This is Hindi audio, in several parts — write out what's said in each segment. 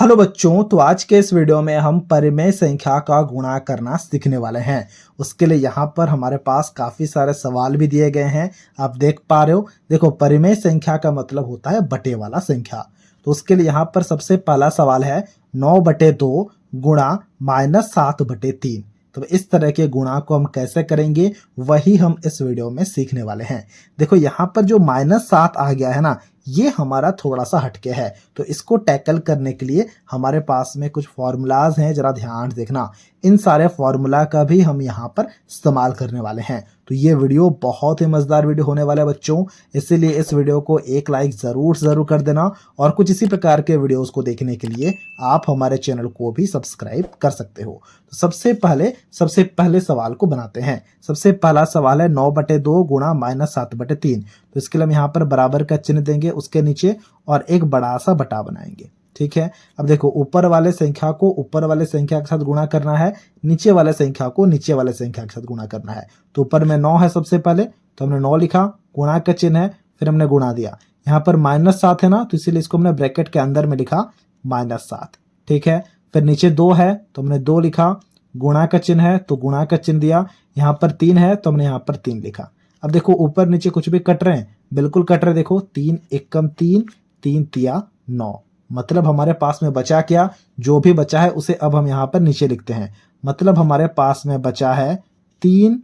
हेलो बच्चों, तो आज के इस वीडियो में हम परिमेय संख्या का गुणा करना सीखने वाले हैं। उसके लिए यहाँ पर हमारे पास काफ़ी सारे सवाल भी दिए गए हैं। आप देख पा रहे हो। देखो, परिमेय संख्या का मतलब होता है बटे वाला संख्या। तो उसके लिए यहाँ पर सबसे पहला सवाल है 9/2 गुणा -7/3। तो इस तरह के गुणा को हम कैसे करेंगे वही हम इस वीडियो में सीखने वाले हैं। देखो, यहाँ पर जो -7 आ गया है ना, ये हमारा थोड़ा सा हटके है। तो इसको टैकल करने के लिए हमारे पास में कुछ फॉर्मूलाज हैं, जरा ध्यान से देखना। इन सारे फॉर्मूला का भी हम यहाँ पर इस्तेमाल करने वाले हैं। तो ये वीडियो बहुत ही मजेदार वीडियो होने वाला है बच्चों, इसीलिए इस वीडियो को एक लाइक जरूर कर देना। और कुछ इसी प्रकार के वीडियोस को देखने के लिए आप हमारे चैनल को भी सब्सक्राइब कर सकते हो। तो सबसे पहले सवाल को बनाते हैं। सबसे पहला सवाल है 9/2 गुणा -7/3। तो इसके लिए हम यहाँ पर बराबर का चिन्ह देंगे उसके नीचे और एक बड़ा सा बटा बनाएंगे। ठीक है। अब देखो, ऊपर वाले संख्या को ऊपर वाले संख्या के साथ गुणा करना है, नीचे वाले संख्या को नीचे वाले संख्या के साथ गुणा करना है। तो ऊपर में 9 है सबसे पहले, तो हमने 9 लिखा, गुणा का चिन्ह है, फिर हमने गुणा दिया। यहाँ पर -7 है ना, तो इसीलिए इसको हमने ब्रैकेट के अंदर में लिखा -7। ठीक है। फिर नीचे 2 है तो हमने 2 लिखा, गुणा का चिन्ह है तो गुणा का चिन्ह दिया। यहाँ पर 3 है तो हमने यहाँ पर 3 लिखा। अब देखो, ऊपर नीचे कुछ भी कट रहे हैं, बिल्कुल कट रहे। देखो, 3 एकम 3, 3 तिया 9। मतलब हमारे पास में बचा क्या, जो भी बचा है उसे अब हम यहाँ पर नीचे लिखते हैं। मतलब हमारे पास में बचा है 3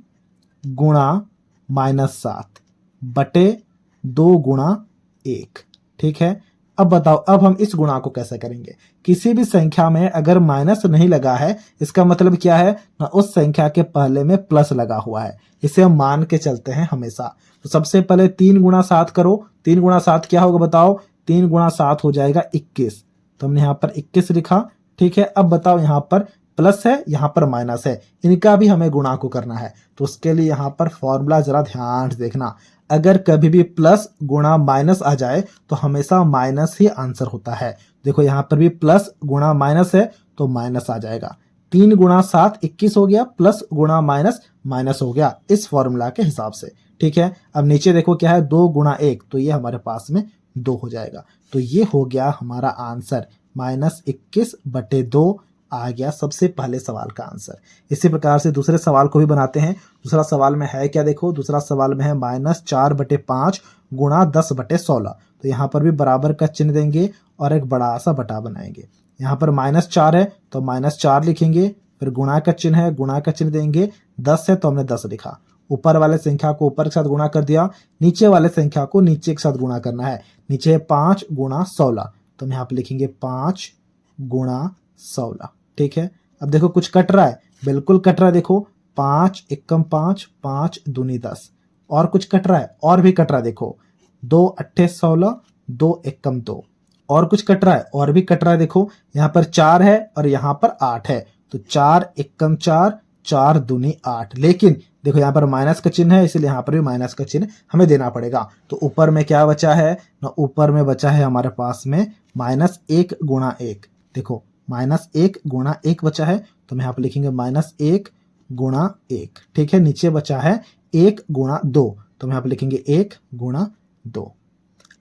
गुणा -7 बटे 2 गुणा 1। ठीक है। अब बताओ, अब हम इस गुणा को कैसे करेंगे। किसी भी संख्या में अगर माइनस नहीं लगा है, इसका मतलब क्या है ना, उस संख्या के पहले में प्लस लगा हुआ है। इसे हम मान के चलते हैं हमेशा। तो सबसे पहले 3 गुणा 7 करो। 3 गुणा 7 क्या होगा बताओ। 3 गुणा 7 हो जाएगा 21। तो हमने यहाँ पर 21 लिखा। ठीक है। अब बताओ, यहाँ पर प्लस है, यहाँ पर माइनस है, इनका भी हमें गुणा को करना है। तो उसके लिए यहाँ पर फॉर्मूला जरा ध्यान से देखना। अगर कभी भी प्लस गुणा माइनस आ जाए तो हमेशा माइनस ही आंसर होता है। देखो, यहाँ पर भी प्लस गुणा माइनस है तो माइनस आ जाएगा। 3 गुणा 7 21 हो गया, प्लस गुणा माइनस माइनस हो गया, इस फॉर्मूला के हिसाब से। ठीक है। अब नीचे देखो क्या है, 2 गुणा 1, तो ये हमारे पास में 2 हो जाएगा। तो ये हो गया हमारा आंसर, -21/2 आ गया सबसे पहले सवाल का आंसर। इसी प्रकार से दूसरे सवाल को भी बनाते हैं। दूसरा सवाल में है क्या, देखो, दूसरा सवाल में है -4/5 गुणा 10/16। तो यहाँ पर भी बराबर का चिन्ह देंगे और एक बड़ा सा बटा बनाएंगे। यहाँ पर -4 है तो -4 लिखेंगे, फिर गुणा का चिन्ह है, गुणा का चिन्ह देंगे। 10 है तो हमने 10 लिखा। ऊपर वाले संख्या को ऊपर के साथ गुणा कर दिया, नीचे वाले संख्या को नीचे के साथ गुणा करना है। नीचे 5 गुणा 16, तो हम यहाँ पे लिखेंगे 5 गुणा 16। ठीक है। अब देखो, कुछ कट रहा है, बिल्कुल कट रहा है। देखो, 5 एकम 5, 5 दूनी 10। और कुछ कट रहा है, और भी कट रहा है। देखो, 2 अट्ठे 16, 2 एकम 2। और कुछ कट रहा है, और भी कट रहा है। देखो, यहाँ पर 4 है और यहाँ पर 8 है, तो 4 एकम 4, 4 दूनी 8। लेकिन देखो, यहाँ पर माइनस का चिन्ह है, इसलिए यहाँ पर भी माइनस का चिन्ह हमें देना पड़ेगा। तो ऊपर में क्या बचा है ना, ऊपर में बचा है हमारे पास में -1 गुणा 1। देखो, -1 गुणा 1 बचा है, तो हम यहाँ पर लिखेंगे -1 गुणा 1। ठीक है। नीचे बचा है 1 गुणा 2, तो हम यहाँ पर लिखेंगे 1 गुणा 2।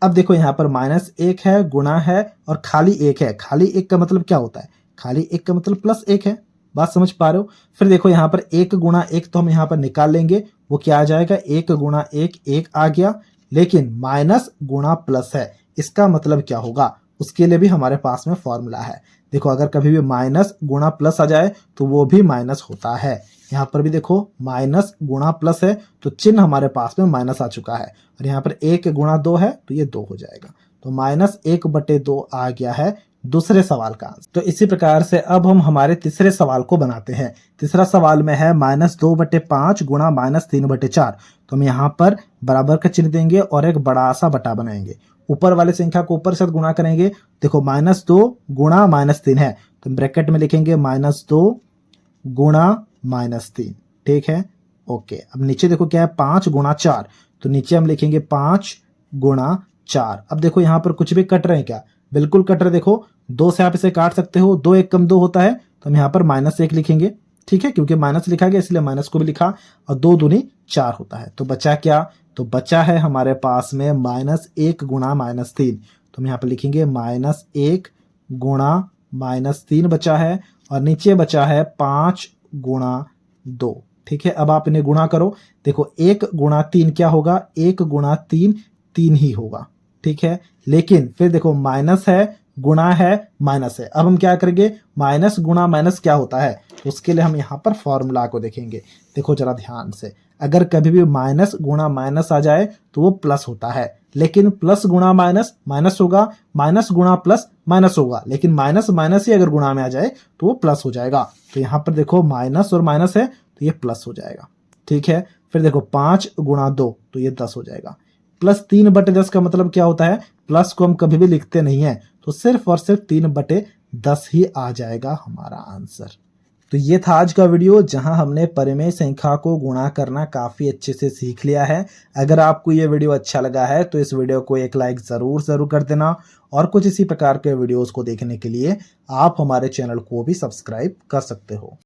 अब देखो, यहाँ पर -1 है, गुणा है और खाली 1 है। खाली 1 का मतलब क्या होता है, खाली 1 का मतलब +1 है। बात समझ पा रहे हो। फिर देखो, यहाँ पर 1 गुणा 1 तो हम यहाँ पर निकाल लेंगे, वो क्या आ जाएगा, 1 गुणा 1 1 आ गया। लेकिन माइनस गुणा प्लस है, इसका मतलब क्या होगा, उसके लिए भी हमारे पास में फॉर्मूला है। देखो, अगर कभी भी माइनस गुणा प्लस आ जाए तो वो भी माइनस होता है। यहाँ पर भी देखो, माइनस गुणा प्लस है तो चिन्ह हमारे पास में माइनस आ चुका है। और यहाँ पर 1 गुणा 2 है तो ये 2 हो जाएगा। तो -1/2 आ गया है दूसरे सवाल का आंसर। तो इसी प्रकार से अब हम हमारे तीसरे सवाल को बनाते हैं। तीसरा सवाल में है -2/5 गुणा -3/4। तो हम यहाँ पर बराबर का चिन्ह देंगे और एक बड़ा सा बटा बनाएंगे। ऊपर वाले संख्या को ऊपर से गुणा करेंगे। देखो, -2 गुणा -3 है, तो ब्रैकेट में लिखेंगे -2 गुणा -3। ठीक है। ओके। अब नीचे देखो क्या है, 5 गुणा 4, तो नीचे हम लिखेंगे 5 गुणा 4। अब देखो, यहाँ पर कुछ भी कट रहे हैं क्या, बिल्कुल कट रहे। देखो, 2 से आप इसे काट सकते हो, 2 एकम 2 होता है, तो हम यहाँ पर -1 लिखेंगे। ठीक है, क्योंकि माइनस लिखा गया इसलिए माइनस को भी लिखा। और 2 दूनी 4 होता है, तो बचा क्या, तो बचा है हमारे पास में -1 गुणा -3। तो हम यहाँ पर लिखेंगे -1 गुणा -3 बचा है और नीचे बचा है 5 गुणा 2। ठीक है, अब आप इन्हें गुणा करो। देखो 1 गुणा 3 क्या होगा, 1 गुणा 3 3 ही होगा। ठीक है, लेकिन फिर देखो माइनस है, गुणा है, माइनस है। अब हम क्या करेंगे, माइनस गुणा माइनस क्या होता है, उसके लिए हम यहाँ पर फॉर्मूला को देखेंगे। देखो जरा ध्यान से, अगर कभी भी माइनस गुणा माइनस आ जाए तो वो प्लस होता है, लेकिन प्लस गुणा माइनस माइनस होगा, माइनस गुणा प्लस माइनस होगा, लेकिन माइनस माइनस ही अगर गुणा में आ जाए तो वो प्लस हो जाएगा। तो यहाँ पर देखो माइनस और माइनस है तो ये प्लस हो जाएगा। ठीक है, फिर देखो 5 गुणा 2 तो ये 10 हो जाएगा। +3/10 का मतलब क्या होता है, प्लस को हम कभी भी लिखते नहीं है, तो सिर्फ और सिर्फ 3/10 ही आ जाएगा हमारा आंसर। तो ये था आज का वीडियो जहां हमने परिमेय संख्या को गुणा करना काफ़ी अच्छे से सीख लिया है। अगर आपको ये वीडियो अच्छा लगा है तो इस वीडियो को एक लाइक ज़रूर कर देना और कुछ इसी प्रकार के वीडियोस को देखने के लिए आप हमारे चैनल को भी सब्सक्राइब कर सकते हो।